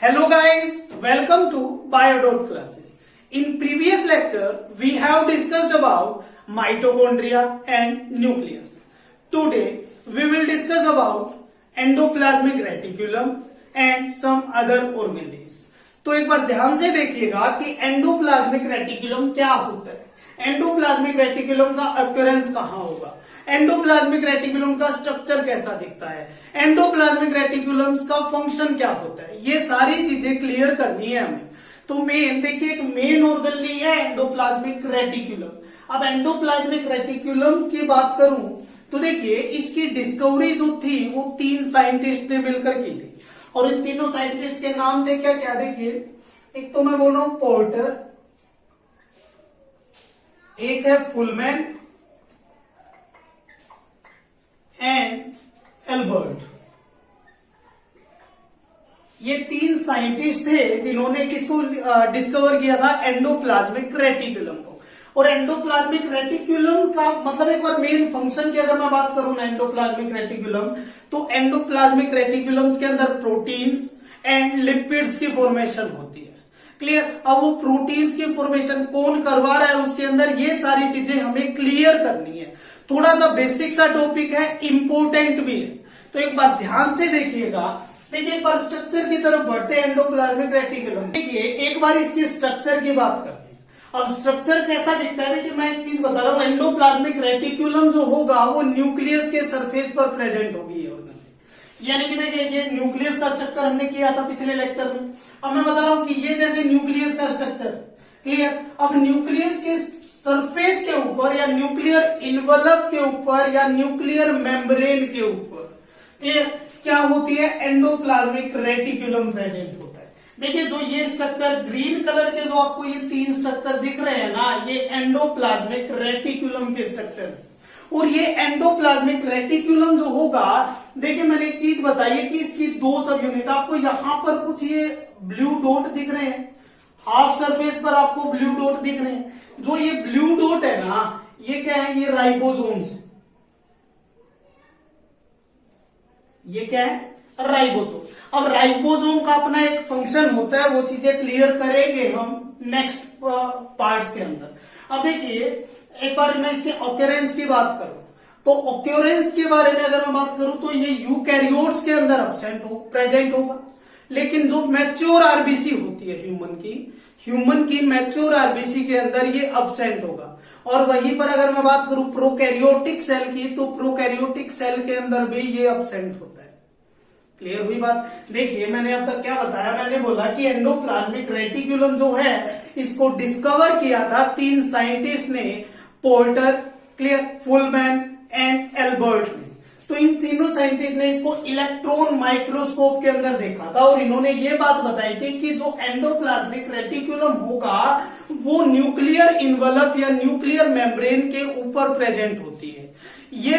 Hello guys, welcome to Biodot classes. In previous lecture, we have discussed about mitochondria and nucleus. Today, we will discuss about endoplasmic reticulum and some other organelles. तो एक बार ध्यान से देखिएगा कि endoplasmic reticulum क्या होता है, endoplasmic reticulum का अपीयरेंस कहाँ होगा, एंडोप्लाज्मिक रेटिकुलम का स्ट्रक्चर कैसा दिखता है, एंडोप्लाज्मिक रेटिकुलम्स का फंक्शन क्या होता है, ये सारी चीजें क्लियर करनी है हमें। तो मेन देखिए, एक मेन ऑर्गन ली है एंडोप्लाज्मिक रेटिकुलम। अब एंडोप्लाज्मिक रेटिकुलम की बात करूं तो देखिए, इसकी डिस्कवरी जो थी वो 3 साइंटिस्ट ने मिलकर की थी, और इन तीनों साइंटिस्ट के नाम थे क्या क्या, देखिए एक तो मैं बोल रहा हूं पोर्टर, एक है फुलमैन एंड एल्बर्ट। ये 3 साइंटिस्ट थे जिन्होंने किसको डिस्कवर किया था, एंडोप्लाज्मिक रेटिकुलम को। और एंडोप्लाज्मिक रेटिकुलम का मतलब एक बार मेन फंक्शन की अगर मैं बात करूं ना, एंडोप्लाज्मिक रेटिकुलम, तो एंडोप्लाज्मिक रेटिकुलम्स के अंदर प्रोटीन्स एंड लिपिड्स की फॉर्मेशन होती है। क्लियर। अब वो प्रोटीन्स की फॉर्मेशन कौन करवा रहा है उसके अंदर, ये सारी चीजें हमें क्लियर करनी है। थोड़ा सा बेसिक सा टॉपिक है, इंपोर्टेंट भी है, तो एक बार ध्यान से देखिएगा। देखिए एक बार स्ट्रक्चर की तरफ बढ़ते हैं एंडोप्लाज्मिक रेटिकुलम। देखिए एक बार इसकी स्ट्रक्चर की बात करते हैं। अब स्ट्रक्चर कैसा दिखता है, देखिए मैं एक चीज बता रहा हूं, एंडोप्लाज्मिक रेटिकुलम जो होगा वो न्यूक्लियस के सरफेस पर प्रेजेंट होगी। यानी कि देखिए ये न्यूक्लियस का स्ट्रक्चर हमने किया था पिछले लेक्चर में। अब मैं बता रहा हूं कि ये जैसे न्यूक्लियस का स्ट्रक्चर, क्लियर। अब न्यूक्लियस के सरफेस के ऊपर या न्यूक्लियर इन्वेलप के ऊपर या न्यूक्लियर मेम्ब्रेन के ऊपर, क्लियर, क्या होती है, एंडोप्लाज्मिक रेटिकुलम प्रेजेंट होता है। देखिए जो ये स्ट्रक्चर ग्रीन कलर के जो आपको ये 3 स्ट्रक्चर दिख रहे हैं ना, ये एंडोप्लाज्मिक रेटिकुलम के स्ट्रक्चर है। और ये एंडोप्लाज्मिक रेटिकुलम जो होगा, देखिए मैंने एक चीज बताई है कि इसकी 2 सब यूनिट, आपको यहां पर कुछ ये ब्लू डॉट दिख रहे हैं, हाफ सरफेस पर आपको ब्लू डॉट दिख रहे हैं। जो ये ब्लू डॉट है ना, ये क्या है, ये राइबोसोम्स है। ये क्या है, राइबोसोम। अब राइबोसोम का अपना एक फंक्शन होता है, वो चीजें क्लियर करेंगे हम नेक्स्ट पार्ट्स के अंदर। अब देखिए एक बार मैं इसके ऑक्यूरेंस की बात करूं तो ऑक्यूरेंस के बारे में अगर मैं बात करूं तो ये यूकैरियोट्स के अंदर प्रेजेंट होगा। लेकिन जो मैच्योर आरबीसी होती है ह्यूमन की मैच्योर आरबीसी के अंदर ये अब्सेंट होगा। और वहीं पर अगर मैं बात करूं प्रोकैरियोटिक सेल की, तो प्रोकैरियोटिक सेल के अंदर भी ये अब्सेंट होता है। क्लियर हुई बात। देखिए मैंने अब तक क्या बताया, मैंने बोला कि एंडोप्लाज्मिक रेटिकुलम जो है इसको डिस्कवर किया था 3 साइंटिस्ट ने, पोर्टर, क्लियर, फुलमैन एंड एल्बर्ट ने। तो इन तीनों साइंटिस्ट ने इसको इलेक्ट्रॉन माइक्रोस्कोप के अंदर देखा था, और इन्होंने ये बात बताई थी कि जो एंडोप्लाज्मिक रेटिकुलम होगा वो न्यूक्लियर इन्वेलप या न्यूक्लियर मेम्ब्रेन के ऊपर प्रेजेंट होती है। ये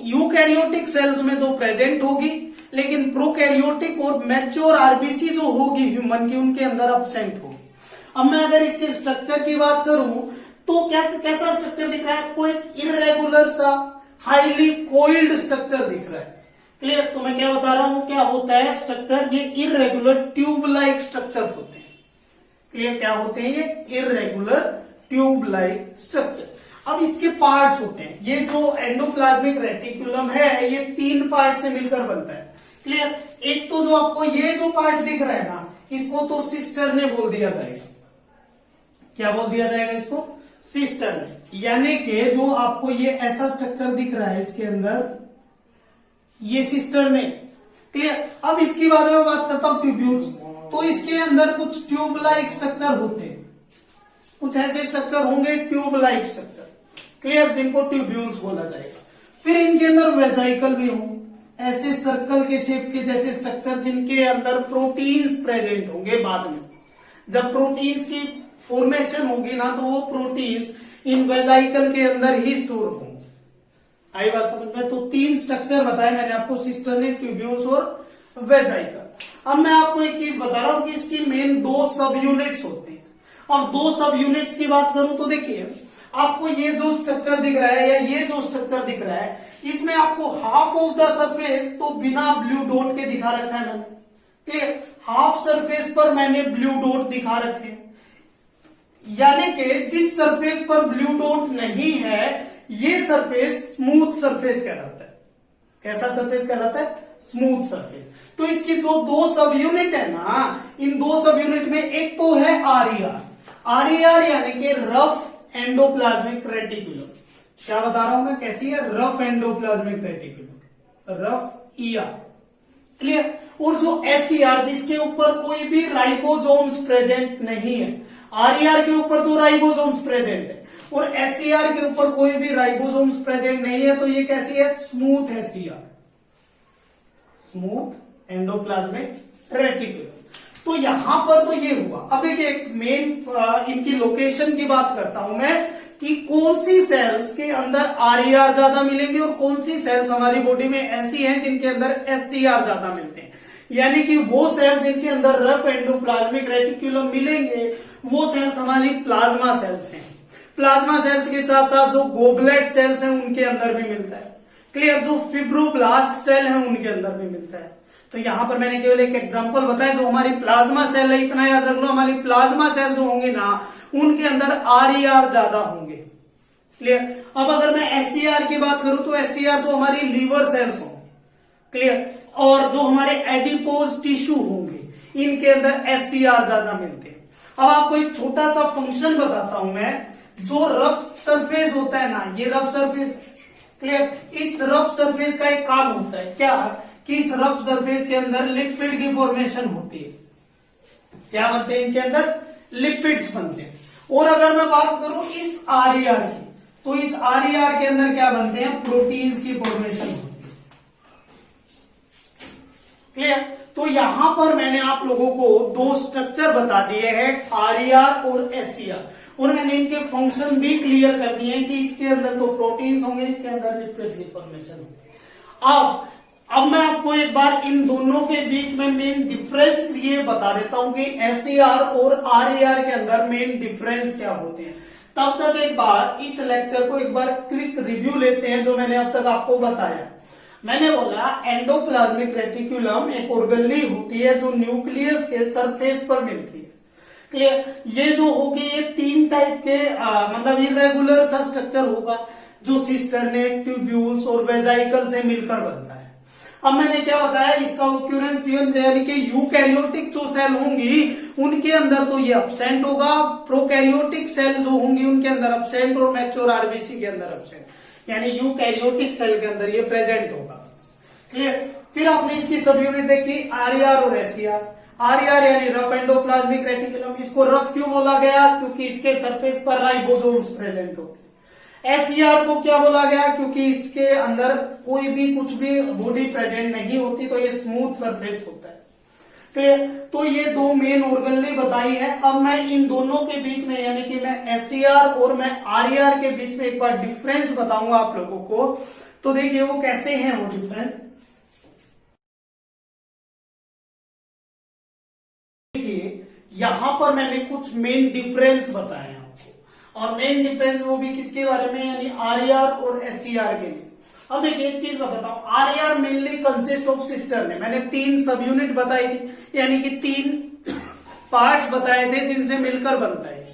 यूकैरियोटिक सेल्स में तो प्रेजेंट होगी, लेकिन प्रोकैरियोटिक और मैच्योर आरबीसी जो होगी ह्यूमन की, उनके अंदर अब्सेंट होगी। अब मैं अगर इसके स्ट्रक्चर की बात करूं तो कैसा स्ट्रक्चर दिख रहा है आपको, एक इरेगुलर सा हाईली कोइल्ड स्ट्रक्चर दिख रहा है। क्लियर। तो मैं क्या बता रहा हूं, क्या होता है स्ट्रक्चर, ये इरेगुलर ट्यूब लाइक स्ट्रक्चर होते हैं। क्लियर, क्या होते हैं ये इरेगुलर ट्यूब लाइक स्ट्रक्चर। अब इसके पार्ट्स होते हैं, ये जो एंडोप्लाज्मिक रेटिकुलम है ये 3 पार्ट से मिलकर बनता है। क्लियर। एक तो जो आपको ये जो पार्ट दिख रहा है ना, इसको तो सिस्टर्ने बोल दिया जाएगा। क्या बोल दिया जाएगा इसको, सिस्टर्ने। यानी कि जो आपको ये ऐसा स्ट्रक्चर दिख रहा है इसके अंदर, ये सिस्टर्ने। क्लियर। अब इसके बारे में बात करता हूं, ट्यूब्यूल्स। तो इसके अंदर कुछ ट्यूब लाइक स्ट्रक्चर होते हैं, कुछ ऐसे स्ट्रक्चर होंगे ट्यूब लाइक स्ट्रक्चर, क्लियर, जिनको ट्यूब्यूल्स बोला जाएगा। फिर इनके अंदर वेजाइकल भी होंगे, ऐसे सर्कल के शेप के जैसे स्ट्रक्चर, जिनके अंदर प्रोटीन्स प्रेजेंट होंगे। बाद में जब प्रोटीन्स की फॉर्मेशन होगी ना, तो वो प्रोटीन्स इन वेजाइकल के अंदर ही स्टोर होंगे। आई बात समझ में। तो 3 स्ट्रक्चर बताए मैंने आपको, सिस्टर्ने, ट्यूब्यूल्स और वेजाइकल। अब मैं आपको एक चीज बता रहा हूं कि इसकी मेन 2 सब यूनिट्स होते हैं। अब 2 सब यूनिट्स की बात करूं तो देखिए, आपको ये जो स्ट्रक्चर दिख रहा है या ये जो स्ट्रक्चर दिख रहा है, इसमें आपको हाफ ऑफ द सरफेस तो बिना ब्लू डॉट के दिखा रखा है मैंने, क्लियर। हाफ सरफेस पर मैंने ब्लू डॉट दिखा रखे, यानी कि जिस सरफेस पर ब्लू डॉट नहीं है ये सरफेस स्मूथ सरफेस कहलाता है। कैसा सरफेस कहलाता है? Smooth surface. तो इसकी दो सब यूनिट है ना, इन दो सब यूनिट में एक तो है आरईआर, आरईआर यानी कि रफ एंडोप्लाज्मिक रेटिकुलम। क्या बता रहा हूं मैं, कैसी है? Rough endoplasmic reticulum, rough ER, clear. और जो एसईआर जिसके ऊपर कोई भी राइबोसोम्स प्रेजेंट नहीं है, आरईआर के ऊपर तो राइबोसोम्स प्रेजेंट है और एसईआर के ऊपर कोई भी राइबोसोम्स प्रेजेंट नहीं है, तो ये कैसी है? Smooth SER, smooth endoplasmic reticulum. तो यहां पर तो ये हुआ। अब देखिए एक मेन इनकी लोकेशन की बात करता हूं मैं कि कौन सी सेल्स के अंदर आरईआर ज्यादा मिलेंगे और कौन सी सेल्स हमारी बॉडी में ऐसी हैं जिनके अंदर एससीआर ज्यादा मिलते हैं। यानी कि वो सेल्स जिनके अंदर रफ एंडोप्लाज्मिक रेटिकुलम मिलेंगे वो सेल्स हमारी प्लाज्मा सेल्स हैं। प्लाज्मा सेल्स के साथ साथ जो गोबलेट सेल्स हैं उनके अंदर भी मिलता है, क्लियर। जो फिब्रोब्लास्ट सेल है उनके अंदर भी मिलता है। तो यहां पर मैंने केवल एक एग्जांपल बताया, जो हमारी प्लाज्मा सेल है, इतना याद रख लो, हमारी प्लाज्मा सेल जो होंगी ना उनके अंदर आरईआर ज्यादा होंगे, क्लियर। अब अगर मैं एससीआर की बात करूं तो एससीआर जो हमारी लीवर सेल्स होंगे, क्लियर, और जो हमारे एडिपोज टिश्यू होंगे इनके अंदर एससीआर ज्यादा मिलते हैं। अब आपको एक छोटा सा फंक्शन बताता हूं मैं। जो रफ सरफेस होता है ना, ये रफ सरफेस, क्लियर। इस रफ सरफेस का एक काम होता है, क्या? कि इस रफ सरफेस के अंदर लिपिड की फॉर्मेशन होती है। क्या बनते हैं? इनके अंदर लिपिड्स बनते हैं। और अगर मैं बात करूं इस आरईआर की, तो इस आरईआर के अंदर क्या बनते हैं? प्रोटीन्स की फॉर्मेशन होती है, क्लियर। तो यहां पर मैंने आप लोगों को दो स्ट्रक्चर बता दिए हैं, आरईआर और एससीआर, और मैंने इनके फंक्शन भी क्लियर कर दिए हैं कि इसके अंदर तो प्रोटीन्स होंगे, इसके अंदर लिपिड्स की फॉर्मेशन होगी। अब मैं आपको एक बार इन दोनों के बीच में मेन डिफरेंस ये बता देता हूं कि एससीआर और आरईआर के अंदर मेन डिफरेंस क्या होते हैं। तब तक एक बार इस लेक्चर को एक बार क्विक रिव्यू लेते हैं जो मैंने अब तक आपको बताया। मैंने बोला एंडोप्लाज्मिक रेटिकुलम एक ऑर्गेनली होती है जो न्यूक्लियस के सरफेस पर मिलती है, क्लियर। ये जो होगी ये तीन टाइप के मतलब इरेगुलर सा स्ट्रक्चर होगा जो सिस्टर्नेट, ट्यूब्यूल्स और वेजाइकल से मिलकर बनता है। अब मैंने क्या बताया, इसका ऑक्यूरेंस यानी कि यूकैरियोटिक जो सेल होंगी उनके अंदर तो ये अब्सेंट होगा, प्रोकैरियोटिक सेल जो होंगी उनके अंदर अब्सेंट और मैच्योर आरबीसी के अंदर अब्सेंट, यानी यूकैरियोटिक सेल के अंदर ये प्रेजेंट होगा, क्लियर। फिर आपने इसकी सब यूनिट देखी आरईआर और एससीआर। आरईआर यानी रफ एंडोप्लाज्मिक रेटिकुलम, इसको रफ क्यों बोला गया? क्योंकि इसके सरफेस पर राइबोसोम्स प्रेजेंट होते हैं। एसईआर को क्या बोला गया? क्योंकि इसके अंदर कोई भी कुछ भी बॉडी प्रेजेंट नहीं होती, तो ये स्मूथ सरफेस होता है, क्लियर। तो ये दो मेन ऑर्गेनली बताई है। अब मैं इन दोनों के बीच में यानी कि मैं एससीआर और मैं आरईआर के बीच में एक बार डिफरेंस बताऊंगा आप लोगों को। तो देखिए वो कैसे हैं वो डिफरेंस। देखिए यहां पर मैंने कुछ मेन डिफरेंस बताए आपको, और मेन डिफरेंस वो भी किसके बारे में, यानी आरईआर और एससीआर के लिए। अब देखिए एक चीज मैं बताऊं, RER mainly consist of cistern. मैंने तीन सब यूनिट बताई थी, यानी कि तीन पार्ट्स बताए थे जिनसे मिलकर बनता है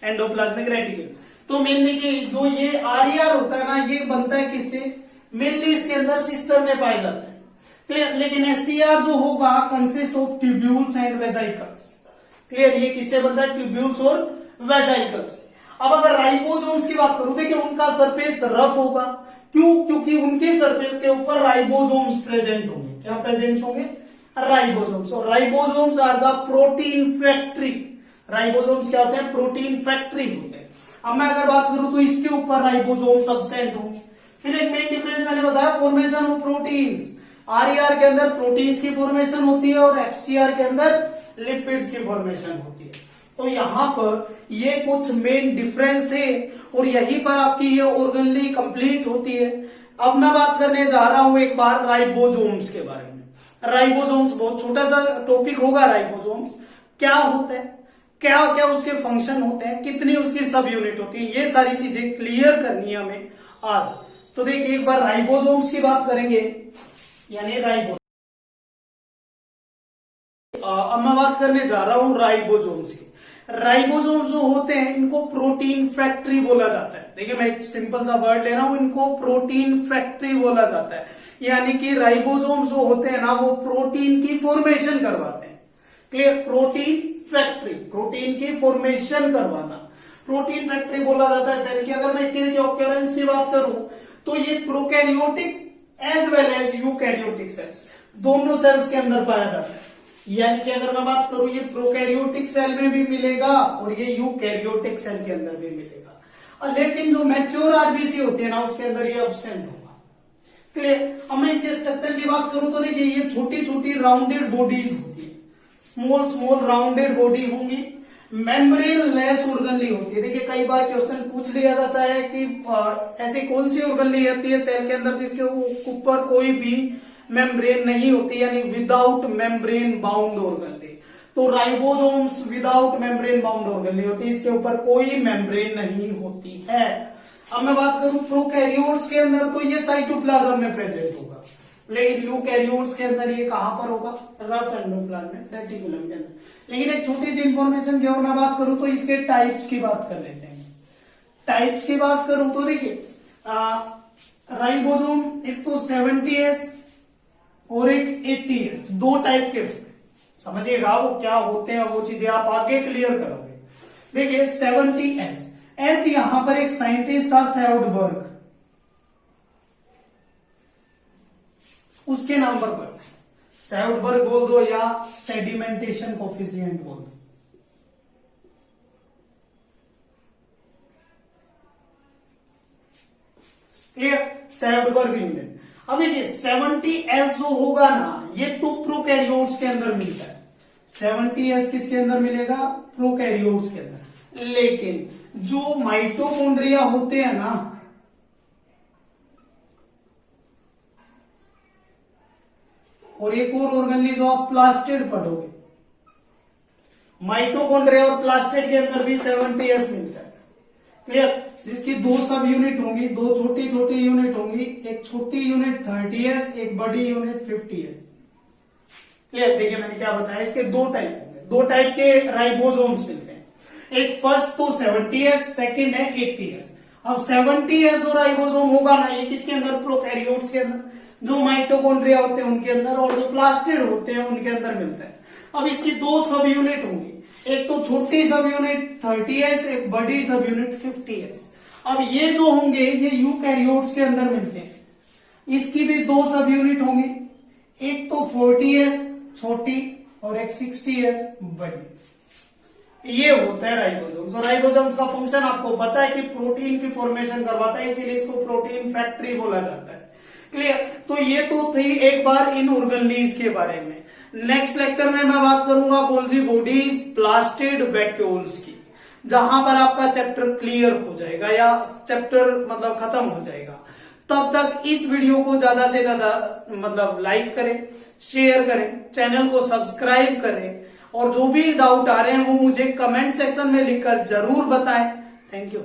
एंडोप्लाज्मिक रेटिकुलम। तो मेनली जो ये आरईआर होता है ना, ये बनता है किससे? मेनली इसके अंदर सिस्टर्न में पाया जाता है, क्लियर। लेकिन एससीआर जो होगा consist of tubules and वेजाइकल्स, clear. ये किससे बनता है? ट्यूब्यूल्स और वेजाइकल्स। अब अगर राइबोसोम्स की बात करूं, देखिए उनका सरफेस रफ होगा, क्यों? क्योंकि उनके सरफेस के ऊपर राइबोसोम्स प्रेजेंट होंगे। क्या प्रेजेंट होंगे? राइबोसोम्स। और ribosomes are the protein factory. Ribosomes क्या होते हैं? प्रोटीन फैक्ट्री होते हैं। अब मैं अगर बात करूं तो इसके ऊपर राइबोसोम्स अब्सेंट होंगे। फिर एक मेन डिफरेंस मैंने बताया, फॉर्मेशन ऑफ प्रोटीन्स। आरईआर के अंदर प्रोटीन्स की फॉर्मेशन होती है और एफसीआर के अंदर लिपिड्स की फॉर्मेशन होती है। तो यहां पर ये कुछ मेन डिफरेंस थे और यहीं पर आपकी ये ऑर्गेनली कंप्लीट होती है। अब मैं बात करने जा रहा हूं एक बार राइबोसोम्स के बारे में। राइबोसोम्स बहुत छोटा सा टॉपिक होगा। राइबोसोम्स क्या होता है? क्या क्या उसके फंक्शन होते हैं, कितनी उसकी सब यूनिट होती है, ये सारी चीजें क्लियर करनी है हमें आज। तो देखिए एक बार राइबोसोम्स की बात करेंगे, यानी राइबोसोम। अब मैं बात करने जा रहा हूं राइबोसोम्स की। राइबोसोम जो होते हैं इनको प्रोटीन फैक्ट्री बोला जाता है। देखिए मैं एक सिंपल सा वर्ड ले रहा हूं, इनको प्रोटीन फैक्ट्री बोला जाता है। यानी कि राइबोसोम जो होते हैं ना वो प्रोटीन की फॉर्मेशन करवाते हैं। क्लियर? प्रोटीन फैक्ट्री, प्रोटीन की फॉर्मेशन करवाना, प्रोटीन फैक्ट्री बोला जाता है सेल की। अगर मैं इसकी ऑक्यूरेंस की बात करूं तो ये prokaryotic as well as eukaryotic cells, दोनों सेल्स के अंदर पाया जाता है। यानी कि अगर मैं बात करूं ये प्रोकैरियोटिक सेल में भी मिलेगा और ये यूकैरियोटिक सेल के अंदर भी मिलेगा, लेकिन जो मैच्योर आरबीसी होती है ना उसके अंदर ये एब्सेंट होगा। क्लियर? अब मैं इसके स्ट्रक्चर की बात करूं तो देखिए ये छोटी छोटी राउंडेड बॉडीज होती है, स्मॉल स्मॉल राउंडेड बॉडी होंगी, मेम्ब्रेन लेस ऑर्गनली होती है। देखिए कई बार क्वेश्चन पूछ लिया जाता है कि ऐसी कौन सी ऑर्गनली होती है सेल के अंदर जिसके ऊपर कोई भी मेम्ब्रेन नहीं होती, यानी विदाउट मेम्ब्रेन बाउंड ऑर्गनली। तो ribosomes without membrane bound organelle होती है, इसके ऊपर कोई मेम्ब्रेन नहीं होती है। अब मैं बात करूं प्रोकैरियोट्स के अंदर तो ये साइटोप्लाज्म में प्रेजेंट होगा, लेकिन यूकैरियोट्स के अंदर ये कहां पर होगा? रफ एंडोप्लाज्म में, रेटिकुलम के अंदर। लेकिन एक छोटी सी इंफॉर्मेशन की और मैं बात करूं तो इसके टाइप्स की बात कर लेते हैं। टाइप्स की बात करूं तो देखिए राइबोसोम एक तो 70S और एक 80S, दो टाइप के होते हैं। समझिएगा वो क्या होते हैं, वो चीजें आप आगे क्लियर करोगे। देखिए 70S, एस यहां पर एक साइंटिस्ट था सेउडबर्ग, उसके नाम पर पढ़ते हैं। सेउडबर्ग बोल दो या सेडिमेंटेशन कोफिशिएंट बोल दो। क्लियर? सेउडबर्ग यूनिट। अब देखिए 70S जो होगा ना ये तो प्रोकैरियोट्स के अंदर मिलता है। 70S किसके अंदर मिलेगा? प्रोकैरियोट्स के अंदर। लेकिन जो माइटोकॉन्ड्रिया होते हैं ना, और एक और ऑर्गनली जो आप प्लास्टिड पढ़ोगे, माइटोकॉन्ड्रिया और प्लास्टिड के अंदर भी 70S मिलता है। क्लियर? जिसकी दो सब यूनिट होंगी, दो छोटी छोटी यूनिट होंगी, एक छोटी यूनिट 30S, एक बड़ी यूनिट 50S। क्लियर? देखिए मैंने क्या बताया, इसके दो टाइप होंगे, दो टाइप के राइबोसोम्स मिलते हैं। एक फर्स्ट तो 70S, सेकंड है 80S। अब 70S जो राइबोसोम होगा ना ये किसके अंदर? प्रोकैरियोट्स के अंदर, जो माइटोकॉन्ड्रिया होते हैं उनके अंदर, और जो प्लास्टिड होते हैं उनके अंदर मिलता है। अब इसकी दो सब यूनिट होंगी, एक तो छोटी सब यूनिट 30S, एक बड़ी सब यूनिट 50S। अब ये जो होंगे ये यूकैरियोट्स के अंदर मिलते हैं, इसकी भी दो सब यूनिट होंगी, एक तो 40S छोटी और एक 60S बड़ी। ये होता है राइबोसोम्स। और राइबोसोम्स का फंक्शन आपको पता है कि प्रोटीन की फॉर्मेशन करवाता है, इसीलिए इसको प्रोटीन फैक्ट्री बोला जाता है। क्लियर? तो ये तो थी एक बार इन ऑर्गनलीज के बारे में। नेक्स्ट लेक्चर में मैं बात करूंगा गोल्जी बॉडीज, प्लास्टिड वैक्यूल्स की, जहां पर आपका चैप्टर क्लियर हो जाएगा या चैप्टर मतलब खत्म हो जाएगा। तब तक इस वीडियो को ज्यादा से ज्यादा मतलब लाइक करें, शेयर करें, चैनल को सब्सक्राइब करें, और जो भी डाउट आ रहे हैं वो मुझे कमेंट सेक्शन में लिखकर जरूर बताएं। Thank you.